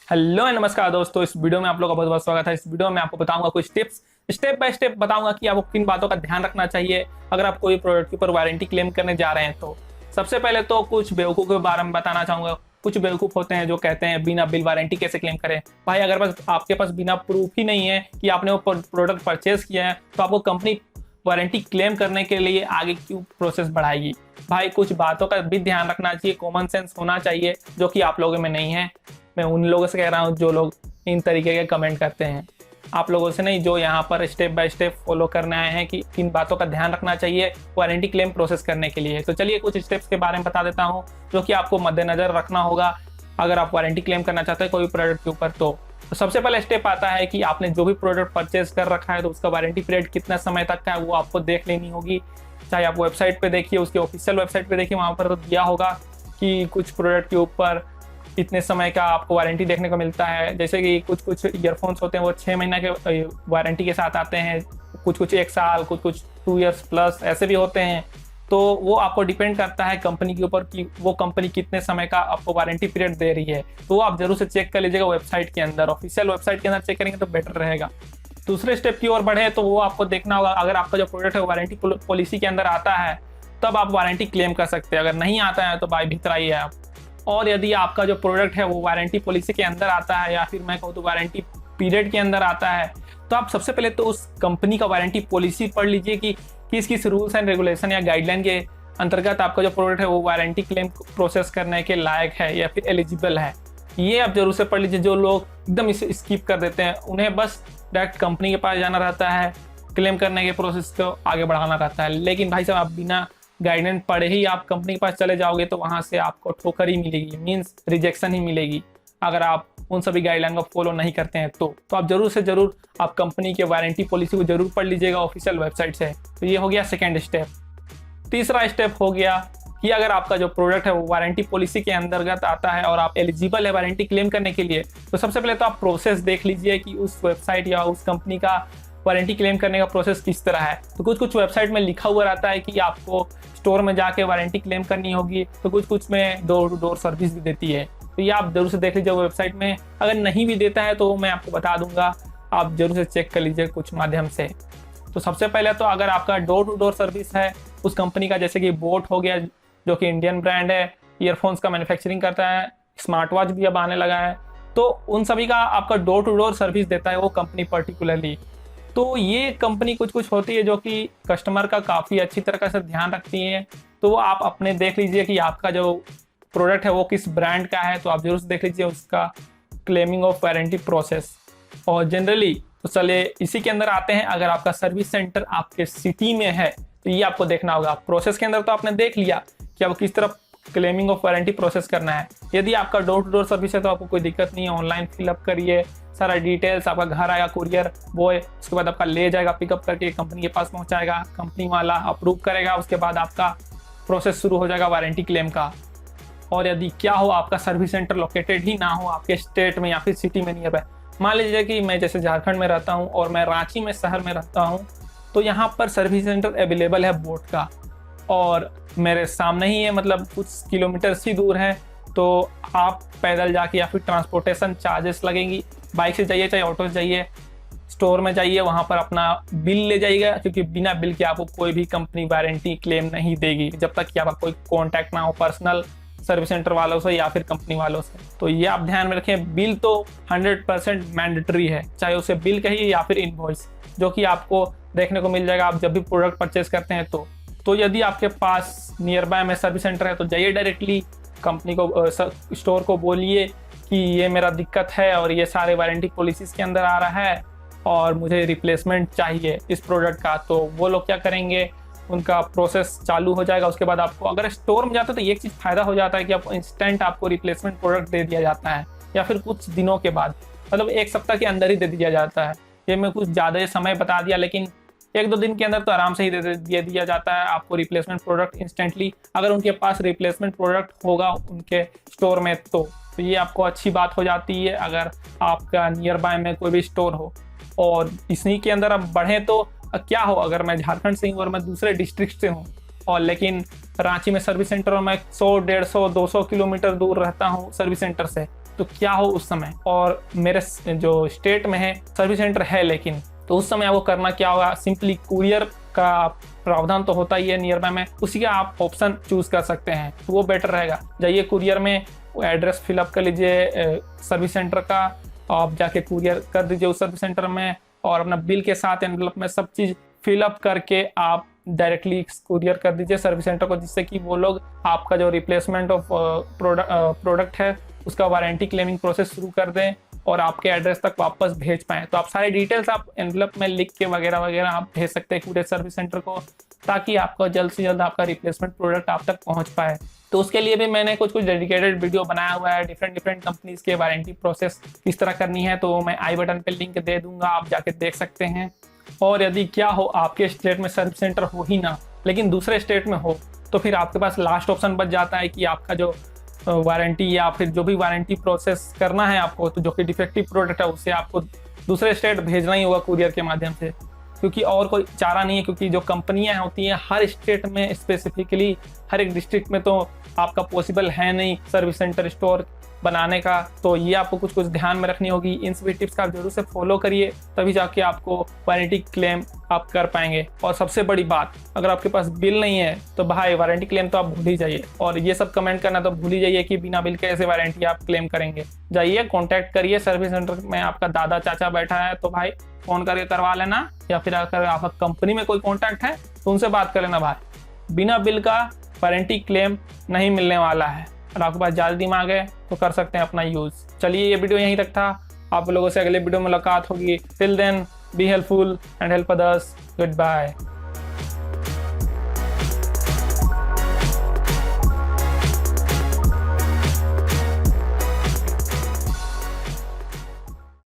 Hello and नमस्कार दोस्तों। इस वीडियो में आप लोगों का बहुत बहुत स्वागत है। इस वीडियो में आपको बताऊंगा कुछ टिप्स, स्टेप बाय स्टेप बताऊंगा कि आपको किन बातों का ध्यान रखना चाहिए अगर आप कोई प्रोडक्ट के ऊपर वारंटी क्लेम करने जा रहे हैं। तो सबसे पहले तो कुछ बेवकूफ़ के बारे में बताना चाहूंगा। कुछ बेवकूफ़ होते हैं जो कहते हैं बिना बिल वारंटी कैसे क्लेम करें। भाई अगर बस आपके पास बिना प्रूफ ही नहीं है कि आपने वो प्रोडक्ट परचेज किया है तो आपको कंपनी वारंटी क्लेम करने के लिए आगे क्यों प्रोसेस बढ़ाएगी। भाई कुछ बातों का भी ध्यान रखना चाहिए, कॉमन सेंस होना चाहिए, जो कि आप लोगों में नहीं है। मैं उन लोगों से कह रहा हूँ जो लोग इन तरीके के कमेंट करते हैं, आप लोगों से नहीं जो यहाँ पर स्टेप बाय स्टेप फॉलो करने आए हैं कि किन बातों का ध्यान रखना चाहिए वारंटी क्लेम प्रोसेस करने के लिए। तो चलिए कुछ स्टेप्स के बारे में बता देता हूँ जो कि आपको मद्देनजर रखना होगा अगर आप वारंटी क्लेम करना चाहते हैं कोई प्रोडक्ट के ऊपर। तो सबसे पहले स्टेप आता है कि आपने जो भी प्रोडक्ट परचेज कर रखा है तो उसका वारंटी पीरियड कितना समय तक का है वो आपको देख लेनी होगी। चाहे आप वेबसाइट पे देखिए, उसके ऑफिशियल वेबसाइट पे देखिए, वहाँ पर दिया होगा कि कुछ प्रोडक्ट के ऊपर इतने समय का आपको वारंटी देखने को मिलता है। जैसे कि कुछ कुछ ईयरफोन्स होते हैं वो 6 महीने के वारंटी के साथ आते हैं, कुछ कुछ 1 साल, कुछ कुछ 2 इयर्स प्लस ऐसे भी होते हैं। तो वो आपको डिपेंड करता है कंपनी के ऊपर कि वो कंपनी कितने समय का आपको वारंटी पीरियड दे रही है। तो आप जरूर से चेक कर लीजिएगा वेबसाइट के अंदर, ऑफिशियल वेबसाइट के अंदर चेक करेंगे तो बेटर रहेगा। दूसरे स्टेप की ओर बढ़े तो वो आपको देखना होगा अगर आपका जो प्रोडक्ट है वारंटी पॉलिसी के अंदर आता है तब आप वारंटी क्लेम कर सकते हैं। अगर नहीं आता है तो भाई भितराई है आप। और यदि आपका जो प्रोडक्ट है वो वारंटी पॉलिसी के अंदर आता है या फिर मैं कहूँ तो वारंटी पीरियड के अंदर आता है तो आप सबसे पहले तो उस कंपनी का वारंटी पॉलिसी पढ़ लीजिए कि किस किस रूल्स एंड रेगुलेशन या गाइडलाइन के अंतर्गत आपका जो प्रोडक्ट है वो वारंटी क्लेम प्रोसेस करने के लायक है या फिर एलिजिबल है। ये आप जरूर से पढ़ लीजिए। जो लोग एकदम इसे स्किप कर देते हैं उन्हें बस डायरेक्ट कंपनी के पास जाना रहता है, क्लेम करने के प्रोसेस को आगे बढ़ाना रहता है। लेकिन भाई साहब आप बिना गाइडेंस पढ़े ही आप कंपनी के पास चले जाओगे तो वहाँ से आपको ठोकर ही मिलेगी, मीन्स रिजेक्शन ही मिलेगी अगर आप उन सभी गाइडलाइन को फॉलो नहीं करते हैं। तो आप जरूर से जरूर आप कंपनी के वारंटी पॉलिसी को जरूर पढ़ लीजिएगा ऑफिशियल वेबसाइट से। तो ये हो गया सेकेंड स्टेप। तीसरा स्टेप हो गया कि अगर आपका जो प्रोडक्ट है वो वारंटी पॉलिसी के अंतर्गत आता है और आप एलिजिबल है वारंटी क्लेम करने के लिए तो सबसे पहले तो आप प्रोसेस देख लीजिए कि उस वेबसाइट या उस कंपनी का वारंटी क्लेम करने का प्रोसेस किस तरह है। तो कुछ कुछ वेबसाइट में लिखा हुआ रहता है कि आपको स्टोर में जाके वारंटी क्लेम करनी होगी, तो कुछ कुछ में डोर टू डोर सर्विस भी देती है। तो ये आप जरूर से देख लीजिए वेबसाइट में। अगर नहीं भी देता है तो मैं आपको बता दूंगा, आप जरूर से चेक कर लीजिए कुछ माध्यम से। तो सबसे पहले तो अगर आपका डोर टू डोर सर्विस है उस कंपनी का, जैसे कि बोट हो गया जो कि इंडियन ब्रांड है, ईयरफोन्स का मैन्युफैक्चरिंग करता है, स्मार्ट वॉच भी अब आने लगा है, तो उन सभी का आपका डोर टू डोर सर्विस देता है वो कंपनी पर्टिकुलरली। तो ये कंपनी कुछ कुछ होती है जो कि कस्टमर का काफ़ी अच्छी तरह से ध्यान रखती है। तो वो आप अपने देख लीजिए कि आपका जो प्रोडक्ट है वो किस ब्रांड का है, तो आप जरूर से देख लीजिए उसका क्लेमिंग ऑफ वारंटी प्रोसेस। और जनरली तो चलिए इसी के अंदर आते हैं, अगर आपका सर्विस सेंटर आपके सिटी में है तो ये आपको देखना होगा। प्रोसेस के अंदर तो आपने देख लिया कि आपको किस तरह क्लेमिंग ऑफ वारंटी प्रोसेस करना है। यदि आपका डोर टू डोर सर्विस है तो आपको कोई दिक्कत नहीं है, ऑनलाइन फिलअप करिए, सारा डिटेल्स आपका घर आएगा कुरियर बॉय, उसके बाद आपका ले जाएगा पिकअप करके कंपनी के पास पहुंचाएगा, कंपनी वाला अप्रूव करेगा, उसके बाद आपका प्रोसेस शुरू हो जाएगा वारंटी क्लेम का। और यदि क्या हो आपका सर्विस सेंटर लोकेटेड ही ना हो आपके स्टेट में या फिर सिटी में नियर बाय, मान लीजिए कि मैं जैसे झारखंड में रहता हूँ और मैं रांची में शहर में रहता हूँ, तो यहाँ पर सर्विस सेंटर अवेलेबल है बोट का और मेरे सामने ही है, मतलब कुछ किलोमीटर ही दूर है। तो आप पैदल जाके या फिर ट्रांसपोर्टेशन चार्जेस लगेंगी, बाइक से जाइए चाहे ऑटो से जाइए, स्टोर में जाइए, वहाँ पर अपना बिल ले जाइएगा, क्योंकि बिना बिल के आपको कोई भी कंपनी वारंटी क्लेम नहीं देगी जब तक कि आपका कोई कॉन्टैक्ट ना हो पर्सनल सर्विस सेंटर वालों से या फिर कंपनी वालों से। तो ये आप ध्यान में रखें, बिल तो 100% मैंडेटरी है, चाहे उसे बिल कहिए या फिर इनवॉइस, जो कि आपको देखने को मिल जाएगा आप जब भी प्रोडक्ट परचेज करते हैं। तो यदि आपके पास नियर बाय में सर्विस सेंटर है तो जाइए डायरेक्टली कंपनी को स्टोर को बोलिए कि ये मेरा दिक्कत है और ये सारे वारंटी पॉलिसीज के अंदर आ रहा है और मुझे रिप्लेसमेंट चाहिए इस प्रोडक्ट का। तो वो लोग क्या करेंगे, उनका प्रोसेस चालू हो जाएगा। उसके बाद आपको अगर स्टोर में जाते हो तो एक चीज़ फ़ायदा हो जाता है कि आपको इंस्टेंट आपको रिप्लेसमेंट प्रोडक्ट दे दिया जाता है या फिर कुछ दिनों के बाद, मतलब 1 सप्ताह के अंदर ही दे दिया जाता है। ये मैं कुछ ज़्यादा समय बता दिया, लेकिन 1-2 दिन के अंदर तो आराम से ही दे दिया जाता है आपको रिप्लेसमेंट प्रोडक्ट इंस्टेंटली, अगर उनके पास रिप्लेसमेंट प्रोडक्ट होगा उनके स्टोर में। तो ये आपको अच्छी बात हो जाती है अगर आपका नियर बाय में कोई भी स्टोर हो। और इसी के अंदर अब बढ़ें तो क्या हो, अगर मैं झारखंड से हूँ और मैं दूसरे डिस्ट्रिक्ट से हूँ और लेकिन रांची में सर्विस सेंटर और मैं 100, 150, 200 किलोमीटर दूर रहता हूँ सर्विस सेंटर से, तो क्या हो उस समय, और मेरे जो स्टेट में है सर्विस सेंटर है लेकिन, तो उस समय आपको करना क्या होगा, सिंपली कुरियर का प्रावधान तो होता ही है नियर बाय में, उसी का आप ऑप्शन चूज कर सकते हैं, तो वो बेटर रहेगा। जाइए कुरियर में, एड्रेस फिलअप कर लीजिए सर्विस सेंटर का, आप जाके कुरियर कर दीजिए उस सर्विस सेंटर में, और अपना बिल के साथ एनवलप में सब चीज़ फिलअप करके आप डायरेक्टली कुरियर कर दीजिए सर्विस सेंटर को, जिससे कि वो लोग आपका जो रिप्लेसमेंट ऑफ प्रोडक्ट है उसका वारंटी क्लेमिंग प्रोसेस शुरू कर दें और आपके एड्रेस तक वापस भेज पाएँ। तो आप सारी डिटेल्स आप एनवलप में लिख के वगैरह वगैरह आप भेज सकते हैं कुरियर सर्विस सेंटर को, ताकि आपका जल्द से जल्द आपका रिप्लेसमेंट प्रोडक्ट आप तक पहुंच पाए। तो उसके लिए भी मैंने कुछ डेडिकेटेड वीडियो बनाया हुआ है, डिफरेंट कंपनीज के वारंटी प्रोसेस किस तरह करनी है, तो मैं आई बटन पे लिंक दे दूंगा, आप जाके देख सकते हैं। और यदि क्या हो आपके स्टेट में सर्विस सेंटर हो ही ना, लेकिन दूसरे स्टेट में हो, तो फिर आपके पास लास्ट ऑप्शन बच जाता है कि आपका जो वारंटी या फिर जो भी वारंटी प्रोसेस करना है आपको, तो जो कि डिफेक्टिव प्रोडक्ट है उसे आपको दूसरे स्टेट भेजना ही होगा कुरियर के माध्यम से, क्योंकि और कोई चारा नहीं है। क्योंकि जो कंपनियां होती हैं हर स्टेट में, स्पेसिफिकली हर एक डिस्ट्रिक्ट में तो आपका पॉसिबल है नहीं सर्विस सेंटर स्टोर बनाने का, तो ये आपको कुछ ध्यान में रखनी होगी। इन सभी टिप्स का आप जरूर से फॉलो करिए, तभी जाके आपको वारंटी क्लेम आप कर पाएंगे। और सबसे बड़ी बात, अगर आपके पास बिल नहीं है तो भाई वारंटी क्लेम तो आप भूल ही जाइए, और ये सब कमेंट करना तो भूल ही जाइए कि बिना बिल के ऐसे वारंटी आप क्लेम करेंगे। जाइए कॉन्टैक्ट करिए सर्विस सेंटर में, आपका दादा चाचा बैठा है तो भाई फोन करके करवा लेना, या फिर अगर आपका कंपनी में कोई कॉन्टैक्ट है तो उनसे बात कर लेना। भाई बिना बिल का वारंटी क्लेम नहीं मिलने वाला है, और आपके पास ज़्यादा दिमाग है तो कर सकते हैं अपना यूज़। चलिए ये वीडियो यहीं तक था, आप लोगों से अगले वीडियो में मुलाकात होगी। Till then be helpful and help others. Good bye.